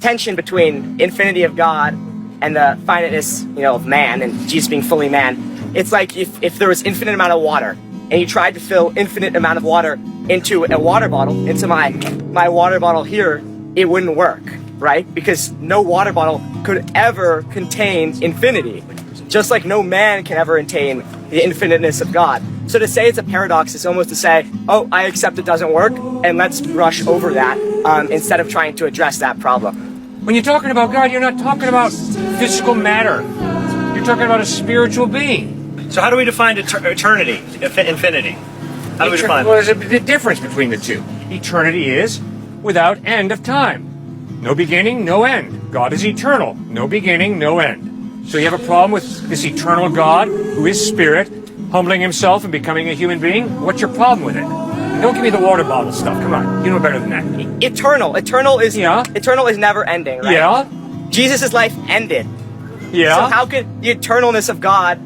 tension between infinity of God and the finiteness, of man, and Jesus being fully man. It's like if there was infinite amount of water, and you tried to fill infinite amount of water into a water bottle, into my water bottle here, it wouldn't work, right? Because no water bottle could ever contain infinity, just like no man can ever attain the infiniteness of God. So to say it's a paradox is almost to say, oh, I accept it doesn't work, and let's rush over that instead of trying to address that problem. When you're talking about God, you're not talking about physical matter. You're talking about a spiritual being. So how do we define eternity, infinity? How do we define Well, there's a difference between the two. Eternity is without end of time. No beginning, no end. God is eternal. No beginning, no end. So you have a problem with this eternal God, who is spirit, humbling himself and becoming a human being? What's your problem with it? And don't give me the water bottle stuff. Come on, you know better than that. Eternal is never ending, right? Yeah. Jesus' life ended. Yeah. So how could the eternalness of God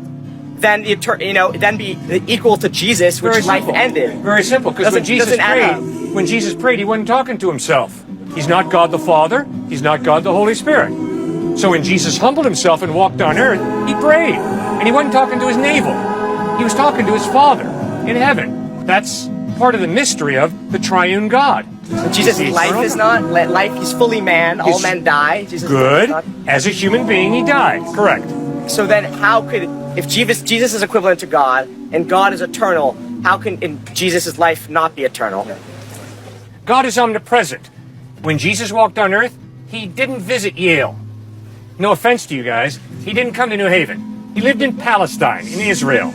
then be equal to Jesus, which life ended? Very simple, because when Jesus prayed, he wasn't talking to himself. He's not God the Father. He's not God the Holy Spirit. So when Jesus humbled himself and walked on earth, he prayed. And he wasn't talking to his navel. He was talking to his Father in heaven. That's part of the mystery of the triune God. Jesus' life is not. Life, he's fully man. All men die. Jesus good. As a human being, he died. Correct. So then how could, if Jesus is equivalent to God, and God is eternal, how can in Jesus' life not be eternal? God is omnipresent. When Jesus walked on earth, he didn't visit Yale. No offense to you guys, he didn't come to New Haven. He lived in Palestine, in Israel.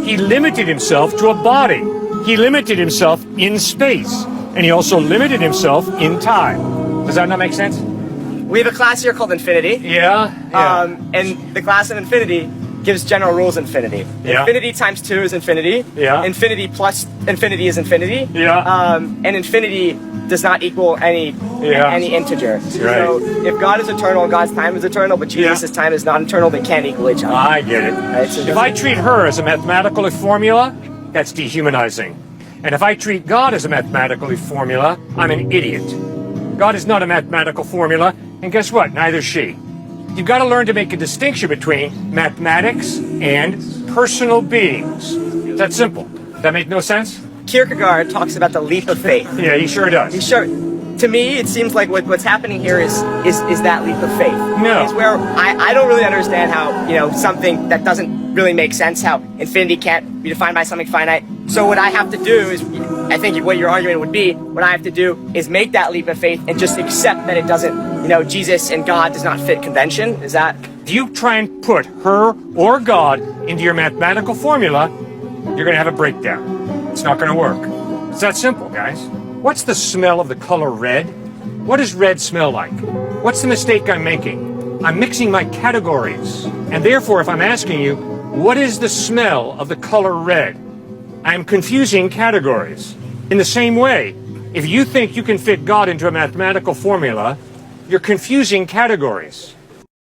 He limited himself to a body. He limited himself in space. And he also limited himself in time. Does that not make sense? We have a class here called Infinity. Yeah. And the class in Infinity gives general rules infinity. Yeah. Infinity times 2 is infinity. Yeah. Infinity plus infinity is infinity. Yeah. And infinity does not equal any integer. Right. So if God is eternal and God's time is eternal, but Jesus' time is not eternal, they can't equal each other. I get it. Right? So if I treat her as a mathematical formula, that's dehumanizing. And if I treat God as a mathematical formula, I'm an idiot. God is not a mathematical formula, and guess what? Neither is she. You've got to learn to make a distinction between mathematics and personal beings. It's that simple. That make no sense? Kierkegaard talks about the leap of faith. Yeah, he sure does. To me, it seems like what's happening here is that leap of faith. No. It's where I don't really understand how, something that doesn't really make sense, how infinity can't be defined by something finite. So what I have to do is, I think what your argument would be, what I have to do is make that leap of faith and just accept that it doesn't, Jesus and God does not fit convention. Is that? If you try and put her or God into your mathematical formula, you're going to have a breakdown. It's not going to work. It's that simple, guys. What's the smell of the color red? What does red smell like? What's the mistake I'm making? I'm mixing my categories. And therefore, if I'm asking you, what is the smell of the color red? I'm confusing categories. In the same way, if you think you can fit God into a mathematical formula, you're confusing categories.